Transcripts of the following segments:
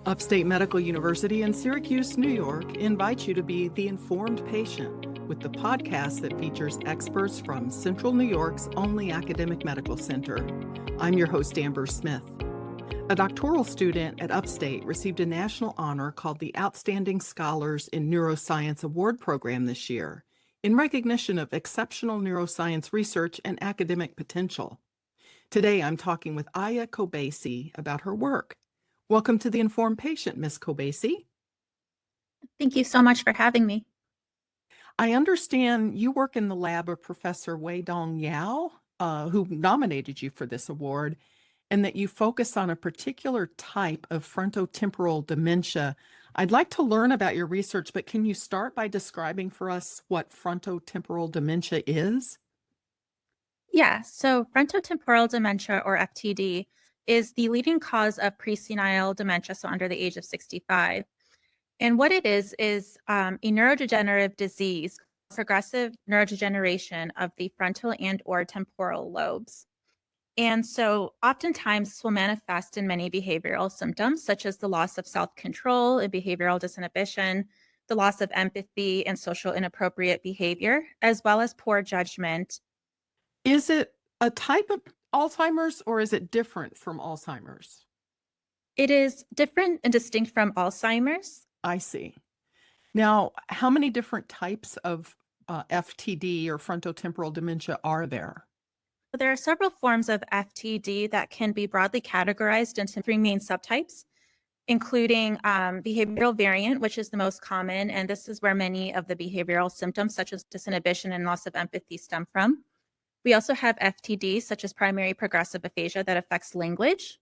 Upstate Medical University in Syracuse, New York, invites you to be the informed patient with the podcast that features experts from Central New York's only academic medical center. I'm your host, Amber Smith. A doctoral student at Upstate received a national honor called the Outstanding Scholars in Neuroscience Award Program this year, in recognition of exceptional neuroscience research and academic potential. Today, I'm talking with Aya Kobeissi about her work. Welcome to the Informed Patient, Ms. Kobeissi. Thank you so much for having me. I understand you work in the lab of Professor Wei-Dong Yao, who nominated you for this award, and that you focus on a particular type of frontotemporal dementia. I'd like to learn about your research, but can you start by describing for us what frontotemporal dementia is? Yeah, so frontotemporal dementia, or FTD, is the leading cause of presenile dementia, so under the age of 65. And what it is a neurodegenerative disease, progressive neurodegeneration of the frontal and or temporal lobes. And so oftentimes this will manifest in many behavioral symptoms, such as the loss of self-control and behavioral disinhibition, the loss of empathy and social inappropriate behavior, as well as poor judgment. Is it a type of Alzheimer's or is it different from Alzheimer's? It is different and distinct from Alzheimer's. I see. Now, how many different types of FTD or frontotemporal dementia are there? There are several forms of FTD that can be broadly categorized into three main subtypes, including behavioral variant, which is the most common, and this is where many of the behavioral symptoms, such as disinhibition and loss of empathy, stem from. We also have FTD, such as primary progressive aphasia, that affects language,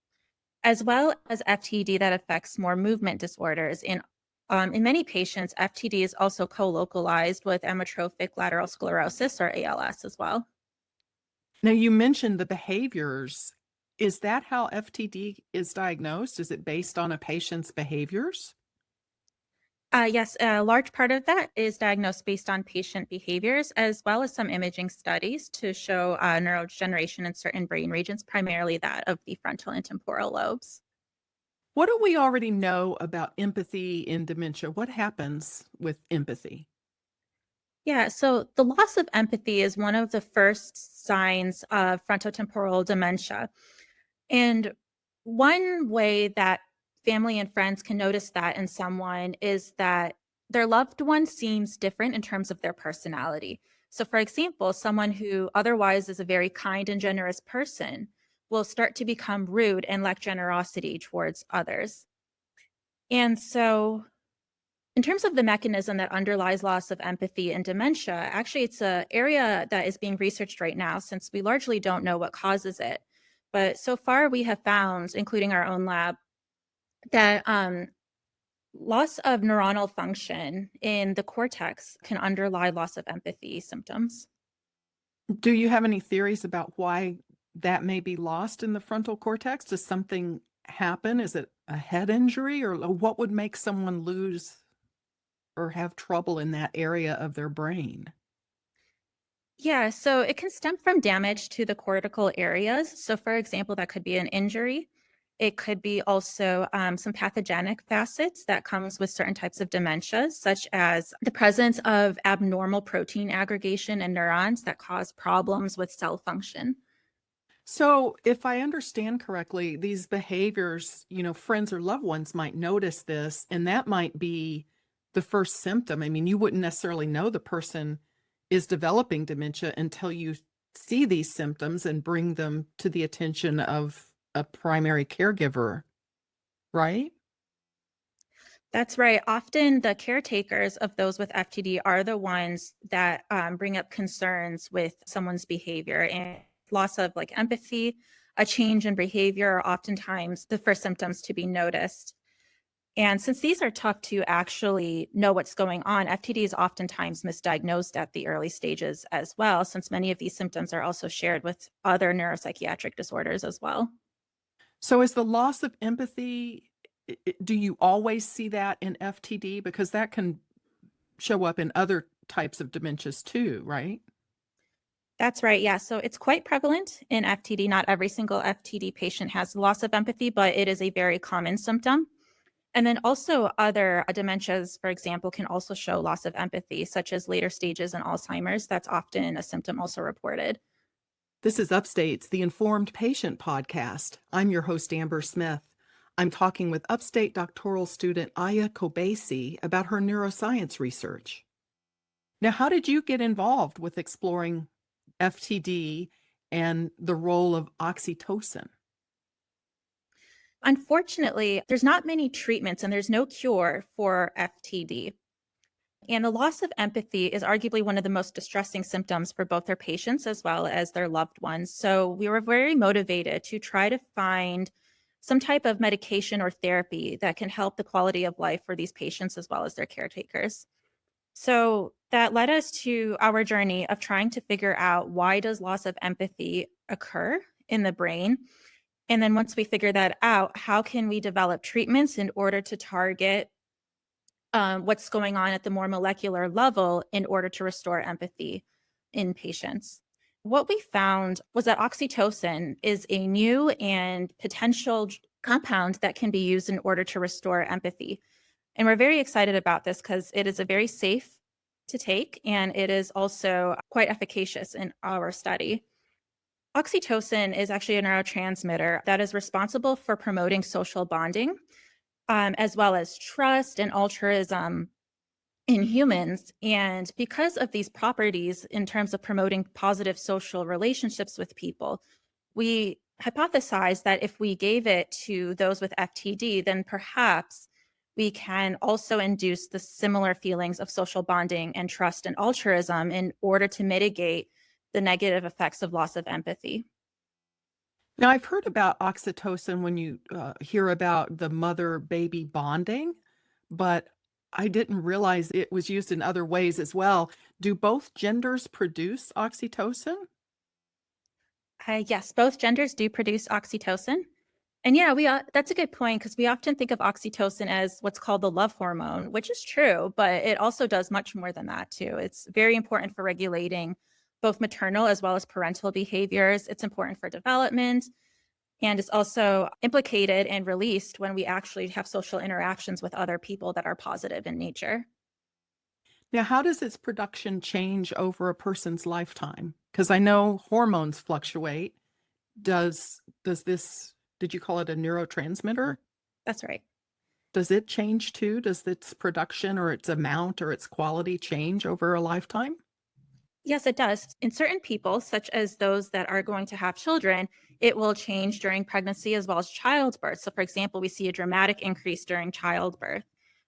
as well as FTD that affects more movement disorders. In many patients, FTD is also co-localized with amyotrophic lateral sclerosis, or ALS, as well. Now, you mentioned the behaviors. Is that how FTD is diagnosed? Is it based on a patient's behaviors? Yes, a large part of that is diagnosed based on patient behaviors, as well as some imaging studies to show neurodegeneration in certain brain regions, primarily that of the frontal and temporal lobes. What do we already know about empathy in dementia? What happens with empathy? Yeah, so the loss of empathy is one of the first signs of frontotemporal dementia. And one way that family and friends can notice that in someone is that their loved one seems different in terms of their personality. So, for example, someone who otherwise is a very kind and generous person will start to become rude and lack generosity towards others. And so, in terms of the mechanism that underlies loss of empathy and dementia, actually, it's an area that is being researched right now since we largely don't know what causes it. But so far, we have found, including our own lab, that loss of neuronal function in the cortex can underlie loss of empathy symptoms. Do you have any theories about why that may be lost in the frontal cortex? Does something happen? Is it a head injury, or what would make someone lose or have trouble in that area of their brain? Yeah, so it can stem from damage to the cortical areas. So, for example, that could be an injury. It could be also some pathogenic facets that comes with certain types of dementia, such as the presence of abnormal protein aggregation in neurons that cause problems with cell function. So, if I understand correctly, these behaviors, friends or loved ones might notice this, and that might be the first symptom. I mean, you wouldn't necessarily know the person is developing dementia until you see these symptoms and bring them to the attention of a primary caregiver, right? That's right. Often the caretakers of those with FTD are the ones that bring up concerns with someone's behavior, and loss of like empathy, a change in behavior are oftentimes the first symptoms to be noticed. And since these are tough to actually know what's going on, FTD is oftentimes misdiagnosed at the early stages as well, since many of these symptoms are also shared with other neuropsychiatric disorders as well. So, is the loss of empathy, do you always see that in FTD? Because that can show up in other types of dementias too, right? That's right. Yeah. So it's quite prevalent in FTD. Not every single FTD patient has loss of empathy, but it is a very common symptom. And then also other dementias, for example, can also show loss of empathy, such as later stages in Alzheimer's. That's often a symptom also reported. This is Upstate's The Informed Patient podcast. I'm your host, Amber Smith. I'm talking with Upstate doctoral student Aya Kobeissi about her neuroscience research. Now, how did you get involved with exploring FTD and the role of oxytocin? Unfortunately, there's not many treatments and there's no cure for FTD. And the loss of empathy is arguably one of the most distressing symptoms for both their patients as well as their loved ones. So we were very motivated to try to find some type of medication or therapy that can help the quality of life for these patients as well as their caretakers. So that led us to our journey of trying to figure out, why does loss of empathy occur in the brain? And then once we figure that out, how can we develop treatments in order to target what's going on at the more molecular level in order to restore empathy in patients? What we found was that oxytocin is a new and potential compound that can be used in order to restore empathy. And we're very excited about this because it is a very safe to take, and it is also quite efficacious in our study. Oxytocin is actually a neurotransmitter that is responsible for promoting social bonding, as well as trust and altruism in humans. And because of these properties in terms of promoting positive social relationships with people, we hypothesized that if we gave it to those with FTD, then perhaps we can also induce the similar feelings of social bonding and trust and altruism in order to mitigate the negative effects of loss of empathy. Now, I've heard about oxytocin when you hear about the mother-baby bonding, but I didn't realize it was used in other ways as well. Do both genders produce oxytocin? Yes, both genders do produce oxytocin. And yeah, that's a good point, because we often think of oxytocin as what's called the love hormone, which is true, but it also does much more than that too. It's very important for regulating both maternal as well as parental behaviors. It's important for development, and it's also implicated and released when we actually have social interactions with other people that are positive in nature. Now, how does its production change over a person's lifetime? Because I know hormones fluctuate. Does this, did you call it a neurotransmitter? That's right. Does it change too? Does its production or its amount or its quality change over a lifetime? Yes, it does. In certain people, such as those that are going to have children, it will change during pregnancy as well as childbirth. So, for example, we see a dramatic increase during childbirth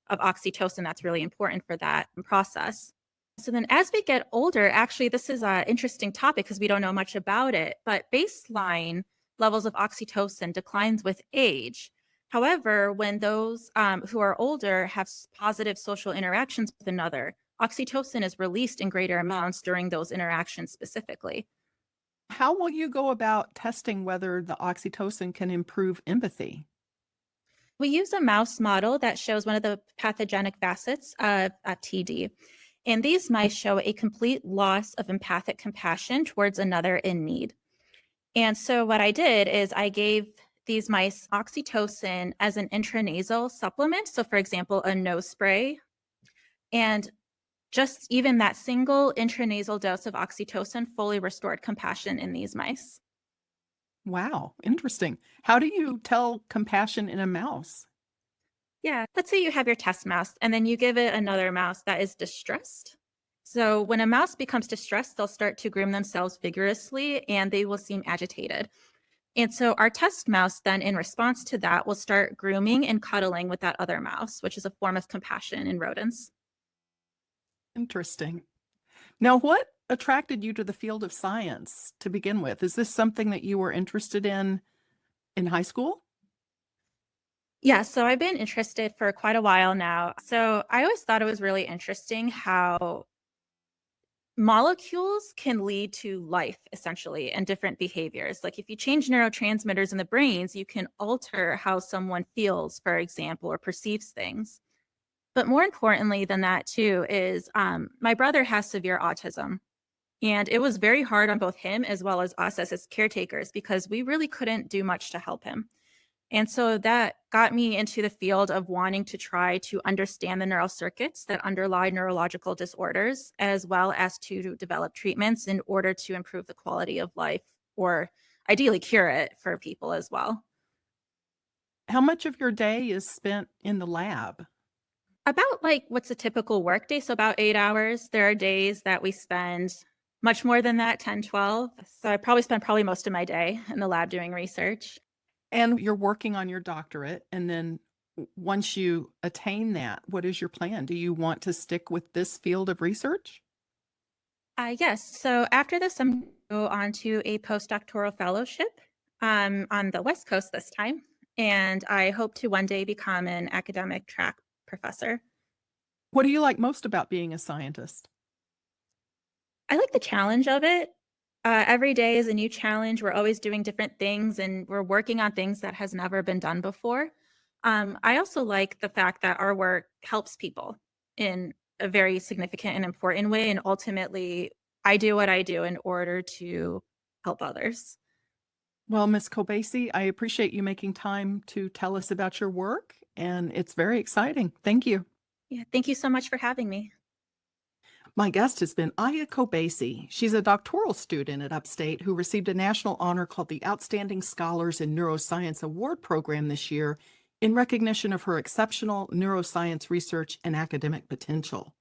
of oxytocin. That's really important for that process. So, then as we get older, actually, this is an interesting topic because we don't know much about it, but baseline levels of oxytocin declines with age. However, when those who are older have positive social interactions with another, oxytocin is released in greater amounts during those interactions specifically. How will you go about testing whether the oxytocin can improve empathy? We use a mouse model that shows one of the pathogenic facets of TD. And these mice show a complete loss of empathic compassion towards another in need. And so what I did is I gave these mice oxytocin as an intranasal supplement. So, for example, a nose spray. And just even that single intranasal dose of oxytocin fully restored compassion in these mice. Wow, interesting. How do you tell compassion in a mouse? Yeah, let's say you have your test mouse and then you give it another mouse that is distressed. So when a mouse becomes distressed, they'll start to groom themselves vigorously and they will seem agitated. And so our test mouse then, in response to that, will start grooming and cuddling with that other mouse, which is a form of compassion in rodents. Interesting. Now, what attracted you to the field of science to begin with? Is this something that you were interested in high school? Yeah, so I've been interested for quite a while now. So I always thought it was really interesting how molecules can lead to life essentially and different behaviors. Like if you change neurotransmitters in the brains, you can alter how someone feels, for example, or perceives things. But more importantly than that, too, is my brother has severe autism. And it was very hard on both him as well as us as his caretakers because we really couldn't do much to help him. And so that got me into the field of wanting to try to understand the neural circuits that underlie neurological disorders, as well as to develop treatments in order to improve the quality of life or ideally cure it for people as well. How much of your day is spent in the lab? About like what's a typical workday? So about 8 hours. There are days that we spend much more than that, 10, 12. So I probably spend probably most of my day in the lab doing research. And you're working on your doctorate, and then once you attain that, what is your plan? Do you want to stick with this field of research? Yes. So after this, I'm going to go on to a postdoctoral fellowship on the West Coast this time. And I hope to one day become an academic track professor. What do you like most about being a scientist? I like the challenge of it. Every day is a new challenge. We're always doing different things and we're working on things that has never been done before. I also like the fact that our work helps people in a very significant and important way. And ultimately, I do what I do in order to help others. Well, Ms. Kobeissi, I appreciate you making time to tell us about your work, and it's very exciting. Thank you. Yeah, thank you so much for having me. My guest has been Aya Kobeissi. She's a doctoral student at Upstate who received a national honor called the Outstanding Scholars in Neuroscience Award Program this year in recognition of her exceptional neuroscience research and academic potential.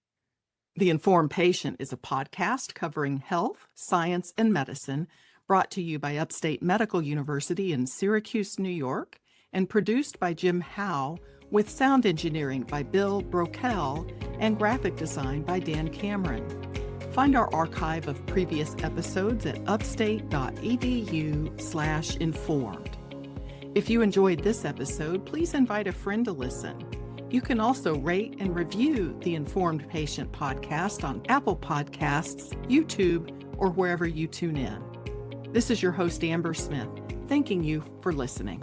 The Informed Patient is a podcast covering health, science, and medicine brought to you by Upstate Medical University in Syracuse, New York, and produced by Jim Howe, with sound engineering by Bill Brokel and graphic design by Dan Cameron. Find our archive of previous episodes at upstate.edu/informed. If you enjoyed this episode, please invite a friend to listen. You can also rate and review the Informed Patient podcast on Apple Podcasts, YouTube, or wherever you tune in. This is your host, Amber Smith, thanking you for listening.